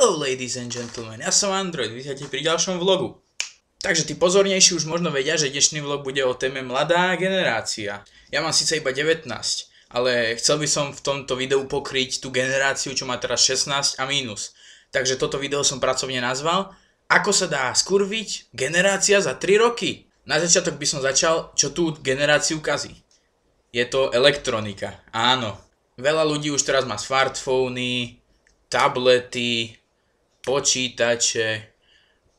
Hello ladies and gentlemen, ja som Android, vítajte pri ďalšom vlogu. Takže tí pozornejší už možno vedia, že dnešný vlog bude o téme mladá generácia. Ja mám síce iba 19, ale chcel by som v tomto videu pokryť tú generáciu, čo má teraz 16 a mínus. Takže toto video som pracovne nazval Ako sa dá skurviť generácia za 3 roky. Na začiatok by som začal, čo tú generáciu kazí. Je to elektronika, áno. Veľa ľudí už teraz má smartfóny, tablety, počítače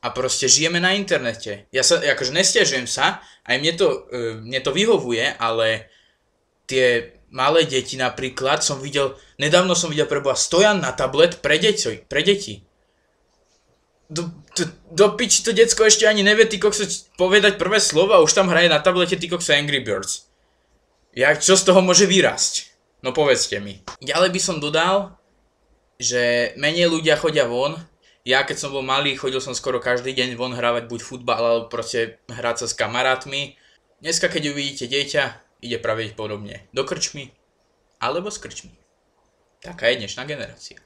a proste žijeme na internete. Ja sa, akože nesťažujem sa, aj mne to vyhovuje, ale tie malé deti napríklad nedávno som videl preboha stojan na tablet pre deti. Do piči, to decko ešte ani nevie ty kokso povedať prvé slovo a už tam hraje na tablete ty kokso Angry Birds. Čo z toho môže vyrásť? No povedzte mi. Ďalej by som dodal, že menej ľudia chodia von. Ja keď som bol malý, chodil som skoro každý deň von hrávať buď futbal, alebo proste hrať sa s kamarátmi. Dneska keď uvidíte dieťa, ide pravdepodobne do krčmy, alebo s krčmy. Taká je dnešná generácia.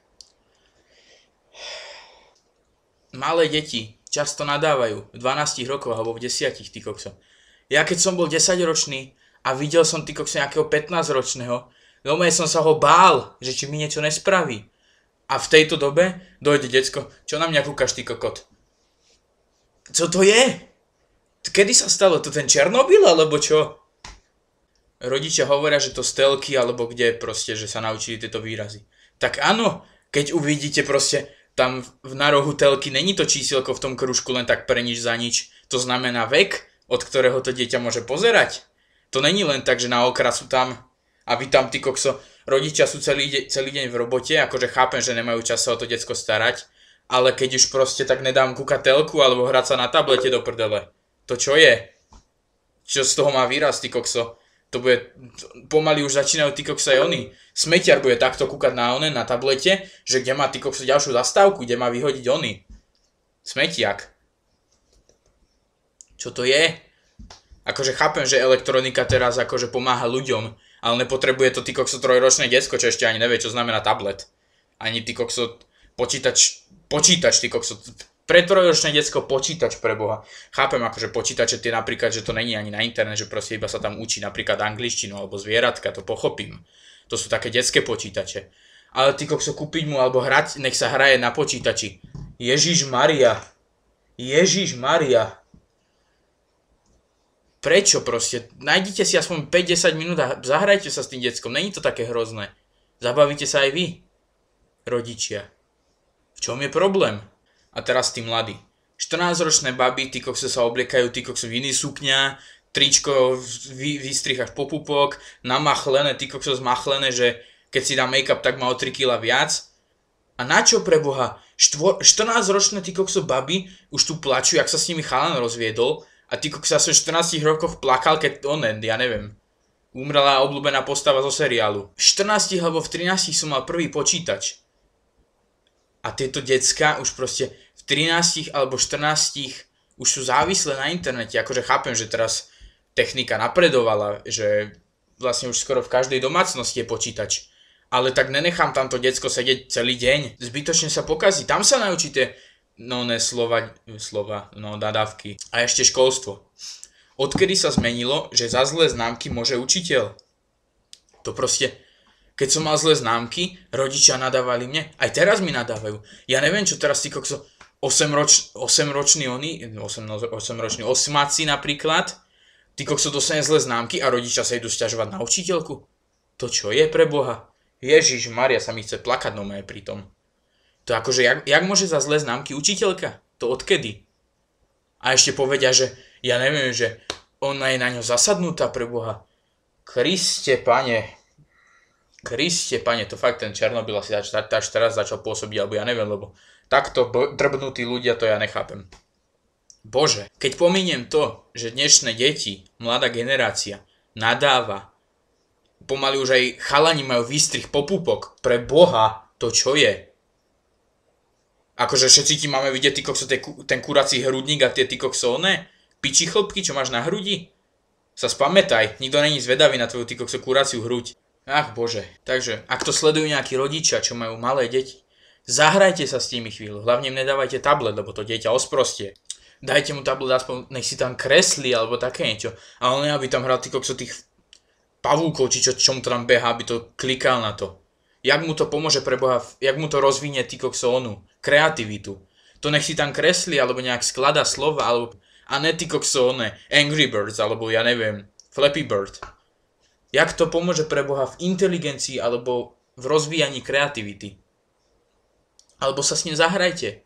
Malé deti často nadávajú v 12 rokoch alebo v 10, ty kokso. Ja keď som bol 10-ročný a videl som ty kokso nejakého 15-ročného, doma som sa ho bál, že či mi niečo nespraví. A v tejto dobe dojde decko, čo na mňa kúkaš ty kokot? Co to je? Kedy sa stalo? To ten Černobyl alebo čo? Rodičia hovoria, že to z telky alebo kde proste, že sa naučili tieto výrazy. Tak áno, keď uvidíte proste tam na rohu telky není to čísielko v tom kružku len tak pre nič za nič. To znamená vek, od ktorého to dieťa môže pozerať. To není len tak, že na okrasu tam a vy tam ty kokso, rodičia sú celý deň v robote, akože chápem, že nemajú čas sa o to decko starať, ale keď už proste tak nedám kúkať telku alebo hrať sa na tablete do prdele. To čo je? Čo z toho má výraz, ty kokso? To bude, pomaly už začínajú ty kokso aj oni. Smetiar bude takto kúkať na tablete, že kde má ty kokso ďalšiu zastávku, kde má vyhodiť oni. Smetiak. Čo to je? Akože chápem, že elektronika teraz akože pomáha ľuďom, ale nepotrebuje to ty kokso 3-ročné decko, čo ešte ani nevie, čo znamená tablet. Ani ty kokso počítač ty kokso. Pre 3-ročné decko počítač pre Boha. Chápem akože počítače tie napríklad, že to není ani na internet, že proste iba sa tam učí napríklad angličtinu alebo zvieratka, to pochopím. To sú také detské počítače. Ale ty kokso kúpiť mu alebo hrať, nech sa hraje na počítači. Ježiš Maria. Prečo proste? Nájdite si aspoň 5-10 minút a zahrajte sa s tým deckom. Není to také hrozné. Zabavíte sa aj vy, rodičia. V čom je problém? A teraz tí mladí. 14-ročné baby, tí kokso sa obliekajú, tí kokso v iný sukňa, tričko vystrihaš po pupok, namachlené, tí kokso zmachlené, že keď si dá make-up, tak má o 3 kg viac. A na čo pre Boha? 14-ročné tí kokso baby už tu plačú, jak sa s nimi chalan rozviedol. A ty kokso sa v 14 rokoch plakal, keď ja neviem, umrela obľúbená postava zo seriálu. V 14 alebo v 13 som mal prvý počítač. A tieto decka už proste v 13 alebo 14 už sú závislé na internete. Akože chápem, že teraz technika napredovala, že vlastne už skoro v každej domácnosti je počítač. Ale tak nenechám tamto decko sedieť celý deň. Zbytočne sa pokazí. Tam sa naučíte nadávky. A ešte školstvo. Odkedy sa zmenilo, že za zlé známky môže učiteľ? To proste, keď som mal zlé známky, rodičia nadávali mne, aj teraz mi nadávajú. Ja neviem, čo teraz tí kokso 8-roční osmáci napríklad, tí kokso dostane zlé známky a rodičia sa idú sťažovať na učiteľku. To čo je pre Boha? Ježiš Maria, sa mi chce plakať no mé pri tom. To akože, jak môže za zlé známky učiteľka? To odkedy? A ešte povedia, že ja neviem, že ona je na ňo zasadnutá pre Boha. Kriste, pane, to fakt ten Černobyl asi až teraz začal pôsobiť, alebo ja neviem, lebo takto drbnutí ľudia, to ja nechápem. Bože, keď pominiem to, že dnešné deti, mladá generácia, nadáva, pomaly už aj chalani majú výstrih po pupok, pre Boha, to čo je? Akože všetci ti máme vidieť, ty kokso, ten kurací hrudník a tie ty kokso, piči chlopky, čo máš na hrudi? Sa spamätaj, nikto není zvedavý na tvoju ty kokso kuraciu hruď. Ach bože. Takže, ak to sledujú nejakí rodičia, čo majú malé deti, Zahrajte sa s tými chvíľu, hlavne im nedávajte tablet, lebo to dieťa osprostie. Dajte mu tablet aspoň, nech si tam kreslí alebo také niečo. Ale ne, aby tam hral tých pavúkov, či čo mu to tam beha, aby to klikal na to. Jak mu to pomôže pre Boha, jak mu to rozvinie onu kreativitu. To nech si tam kreslí, alebo nejak skladá slova, alebo a ne Angry Birds, alebo ja neviem, Flappy Bird. Jak to pomôže pre Boha v inteligencii, alebo v rozvíjaní kreativity. Alebo sa s ním zahrajte.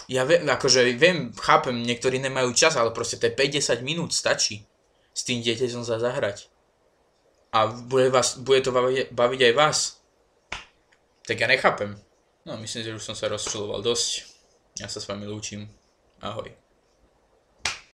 Ja viem, chápem, niektorí nemajú čas, ale proste to je 5-10 minút stačí s tým dieťaťom sa zahrať. A bude to baviť aj vás. Tak ja nechápem. No, myslím, že už som sa rozčuloval dosť. Ja sa s vami lúčim. Ahoj.